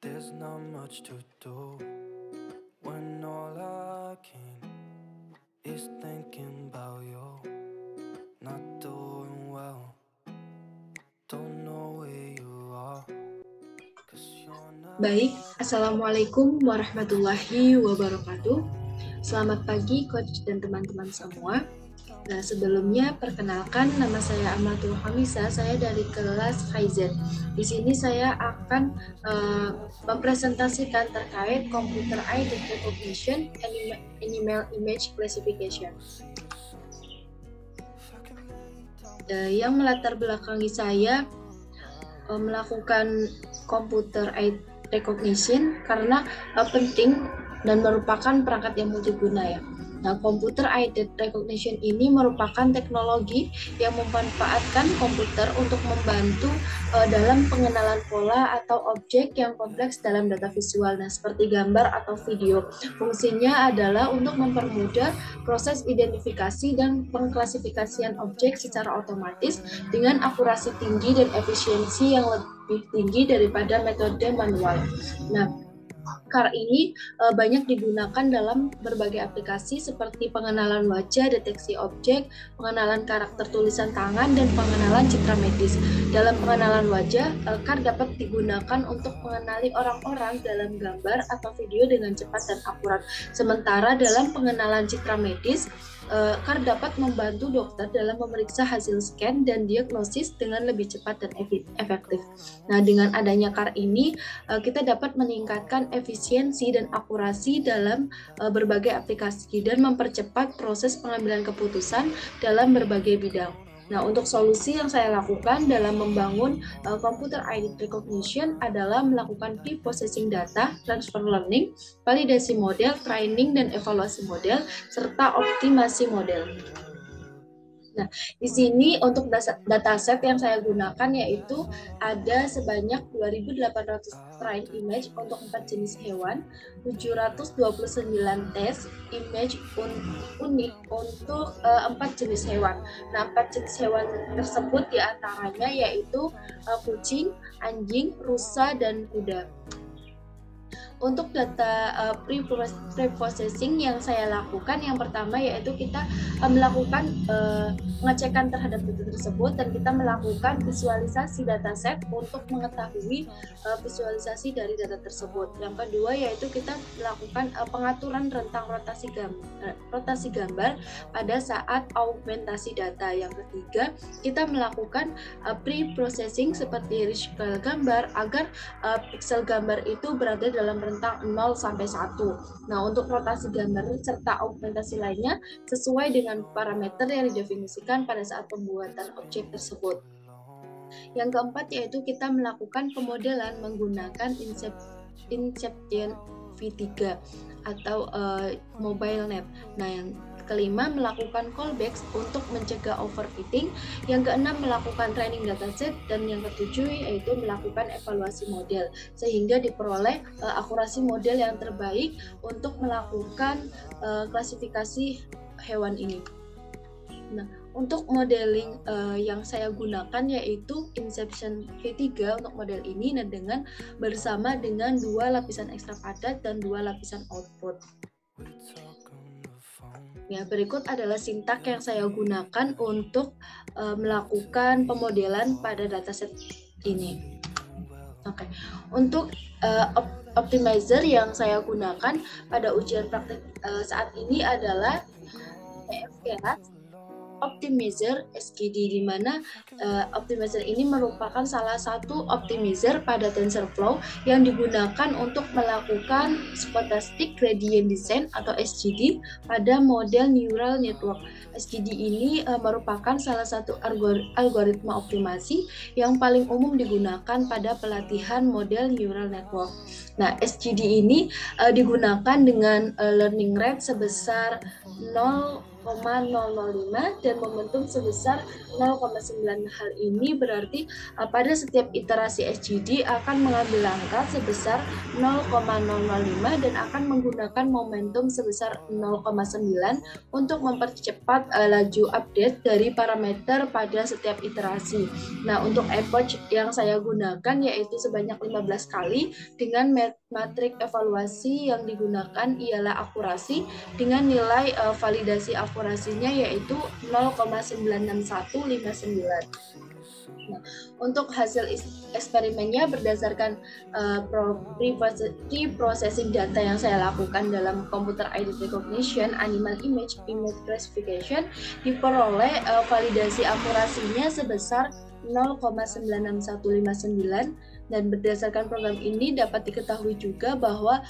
There's not much to do when all I can is thinking about you. Not doing well, don't know where you are. Baik, Assalamualaikum warahmatullahi wabarakatuh. Selamat pagi Coach dan teman-teman semua. Nah, sebelumnya perkenalkan, nama saya Amatul Hamisa, saya dari kelas KZ. Di sini saya akan mempresentasikan terkait Computer Aided Recognition and Animal Image Classification. Yang melatar belakangi saya melakukan Computer Aided Recognition karena penting dan merupakan perangkat yang multiguna ya. Nah, Computer Aided Recognition ini merupakan teknologi yang memanfaatkan komputer untuk membantu dalam pengenalan pola atau objek yang kompleks dalam data visual, nah seperti gambar atau video. Fungsinya adalah untuk mempermudah proses identifikasi dan pengklasifikasian objek secara otomatis dengan akurasi tinggi dan efisiensi yang lebih tinggi daripada metode manual. Nah, CAR ini banyak digunakan dalam berbagai aplikasi seperti pengenalan wajah, deteksi objek, pengenalan karakter tulisan tangan, dan pengenalan citra medis. Dalam pengenalan wajah, CAR dapat digunakan untuk mengenali orang-orang dalam gambar atau video dengan cepat dan akurat. Sementara dalam pengenalan citra medis, CAR dapat membantu dokter dalam memeriksa hasil scan dan diagnosis dengan lebih cepat dan efektif. Nah, dengan adanya CAR ini, kita dapat meningkatkan efisiensi dan akurasi dalam berbagai aplikasi dan mempercepat proses pengambilan keputusan dalam berbagai bidang. Nah, untuk solusi yang saya lakukan dalam membangun Computer Aided Recognition adalah melakukan pre-processing data, transfer learning, validasi model, training dan evaluasi model, serta optimasi model. Nah, di sini untuk dataset yang saya gunakan yaitu ada sebanyak 2.800 train image untuk 4 jenis hewan, 729 tes image unik untuk 4 jenis hewan. Nah, 4 jenis hewan tersebut diantaranya yaitu kucing, anjing, rusa, dan kuda. Untuk data pre-processing yang saya lakukan, yang pertama yaitu kita melakukan pengecekan terhadap data tersebut dan kita melakukan visualisasi dataset untuk mengetahui visualisasi dari data tersebut. Yang kedua yaitu kita melakukan pengaturan rentang rotasi gambar pada saat augmentasi data. Yang ketiga, kita melakukan pre-processing seperti rescale gambar agar pixel gambar itu berada dalam rentang 0 sampai 1. Nah, untuk rotasi gambar serta augmentasi lainnya sesuai dengan parameter yang didefinisikan pada saat pembuatan objek tersebut. Yang keempat yaitu kita melakukan pemodelan menggunakan Inception V3 atau MobileNet. Nah, yang kelima melakukan callbacks untuk mencegah overfitting, yang keenam melakukan training dataset, dan yang ketujuh yaitu melakukan evaluasi model sehingga diperoleh akurasi model yang terbaik untuk melakukan klasifikasi hewan ini. Nah, untuk modeling yang saya gunakan yaitu Inception V3 untuk model ini dengan bersama dengan 2 lapisan ekstra padat dan 2 lapisan output. Ya, berikut adalah sintak yang saya gunakan untuk melakukan pemodelan pada dataset ini. Oke. Untuk optimizer yang saya gunakan pada ujian praktik saat ini adalah PFKeras Optimizer SKD, di mana optimizer ini merupakan salah satu optimizer pada TensorFlow yang digunakan untuk melakukan Stochastic Gradient Descent atau SGD pada model neural network. SGD ini merupakan salah satu algoritma optimasi yang paling umum digunakan pada pelatihan model neural network. Nah, SGD ini digunakan dengan learning rate sebesar 0,0 dan momentum sebesar 0,9. Hal ini berarti pada setiap iterasi SGD akan mengambil angka sebesar 0,005 dan akan menggunakan momentum sebesar 0,9 untuk mempercepat laju update dari parameter pada setiap iterasi. Nah, untuk approach yang saya gunakan yaitu sebanyak 15 kali dengan matrik evaluasi yang digunakan ialah akurasi dengan nilai validasi akurasinya yaitu 0,96159. Nah, untuk hasil eksperimennya berdasarkan pre-processing data yang saya lakukan dalam computer aided recognition, animal image classification, diperoleh validasi akurasinya sebesar 0,96159 dan berdasarkan program ini dapat diketahui juga bahwa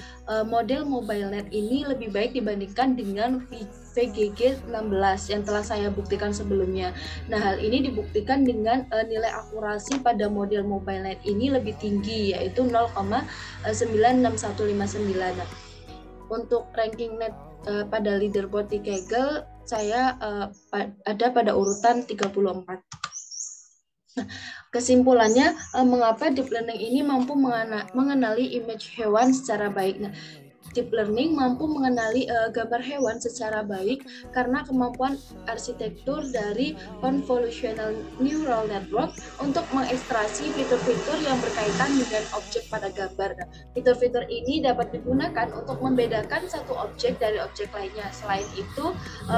model MobileNet ini lebih baik dibandingkan dengan VGG 16 yang telah saya buktikan sebelumnya. Nah, hal ini dibuktikan dengan nilai akurasi pada model MobileNet ini lebih tinggi yaitu 0,96159. Nah, untuk ranking net pada leaderboard di Kaggle saya ada pada urutan 34. Nah, kesimpulannya, mengapa deep learning ini mampu mengenali image hewan secara baik? Nah, deep learning mampu mengenali gambar hewan secara baik karena kemampuan arsitektur dari convolutional neural network untuk mengekstraksi fitur-fitur yang berkaitan dengan objek pada gambar. Nah, fitur-fitur ini dapat digunakan untuk membedakan satu objek dari objek lainnya. Selain itu,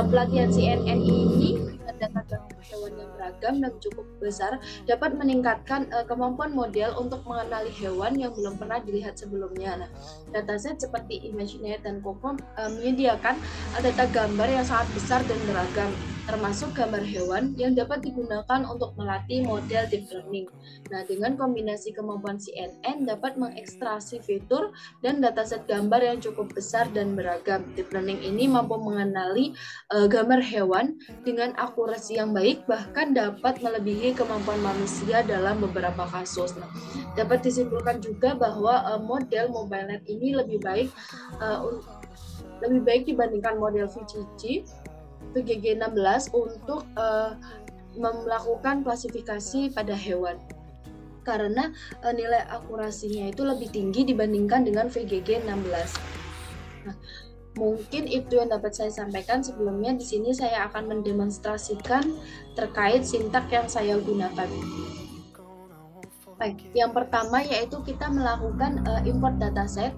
pelatihan CNN ini data gambar hewan yang beragam dan cukup besar dapat meningkatkan kemampuan model untuk mengenali hewan yang belum pernah dilihat sebelumnya. Nah, dataset seperti ImageNet dan COCO menyediakan data gambar yang sangat besar dan beragam, termasuk gambar hewan yang dapat digunakan untuk melatih model deep learning. Nah, dengan kombinasi kemampuan CNN dapat mengekstraksi fitur dan dataset gambar yang cukup besar dan beragam. Deep learning ini mampu mengenali gambar hewan dengan akurasi yang baik, bahkan dapat melebihi kemampuan manusia dalam beberapa kasus. Nah, dapat disimpulkan juga bahwa model MobileNet ini lebih baik dibandingkan model VGG 16 untuk melakukan klasifikasi pada hewan karena nilai akurasinya itu lebih tinggi dibandingkan dengan VGG 16. Nah, mungkin itu yang dapat saya sampaikan. Sebelumnya di sini saya akan mendemonstrasikan terkait sintak yang saya gunakan. Baik, yang pertama yaitu kita melakukan import dataset.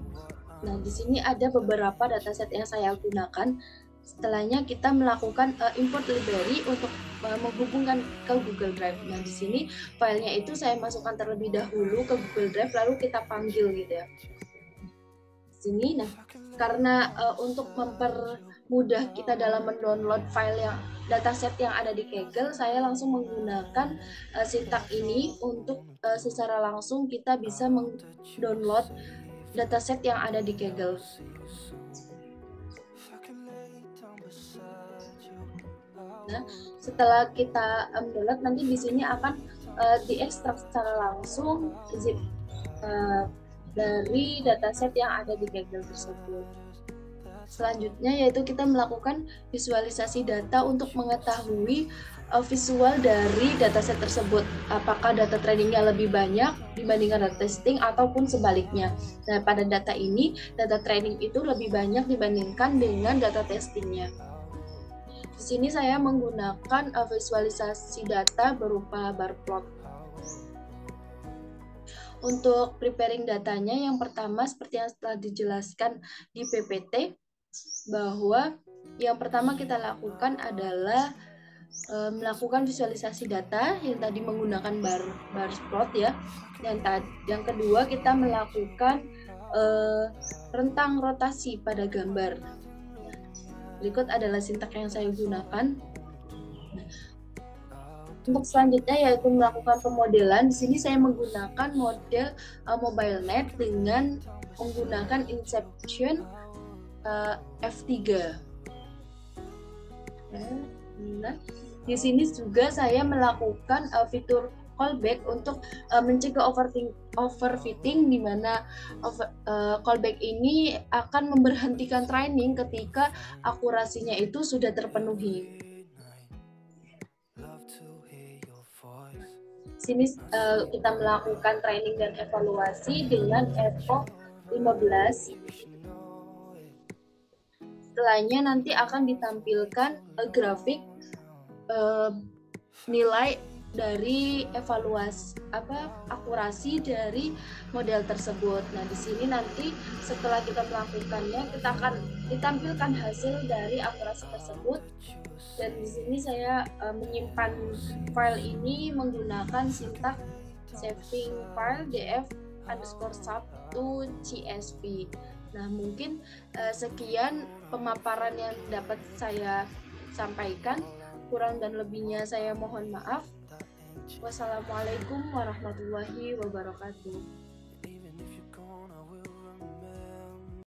Nah, di sini ada beberapa dataset yang saya gunakan. Setelahnya kita melakukan import library untuk menghubungkan ke Google Drive. Nah, di sini filenya itu saya masukkan terlebih dahulu ke Google Drive, lalu kita panggil gitu ya. Di sini, nah, karena untuk mempermudah kita dalam mendownload file yang dataset yang ada di Kaggle, saya langsung menggunakan sintak ini untuk secara langsung kita bisa mendownload dataset yang ada di Kaggle. Nah, setelah kita download, nanti di sini akan diekstrak secara langsung zip dari dataset yang ada di Kaggle tersebut. Selanjutnya yaitu kita melakukan visualisasi data untuk mengetahui visual dari dataset tersebut. Apakah data trainingnya lebih banyak dibandingkan data testing ataupun sebaliknya. Nah, pada data ini, data training itu lebih banyak dibandingkan dengan data testingnya. Di sini saya menggunakan visualisasi data berupa bar plot. Untuk preparing datanya, yang pertama seperti yang telah dijelaskan di PPT, bahwa yang pertama kita lakukan adalah melakukan visualisasi data yang tadi menggunakan bar plot ya. Yang kedua kita melakukan rentang rotasi pada gambar. Berikut adalah sintak yang saya gunakan. Untuk selanjutnya yaitu melakukan pemodelan. Di sini saya menggunakan model MobileNet dengan menggunakan Inception F3. Nah, di sini juga saya melakukan fitur callback untuk mencegah overfitting, di mana callback ini akan memberhentikan training ketika akurasinya itu sudah terpenuhi. Sini kita melakukan training dan evaluasi dengan EVO 15. Setelahnya nanti akan ditampilkan grafik nilai dari evaluasi akurasi dari model tersebut. Nah, di sini nanti setelah kita melakukannya, kita akan ditampilkan hasil dari akurasi tersebut. Dan di sini saya menyimpan file ini menggunakan sintak saving file df_sub_csv. Nah, mungkin sekian pemaparan yang dapat saya sampaikan. Kurang dan lebihnya saya mohon maaf. Wassalamualaikum warahmatullahi wabarakatuh.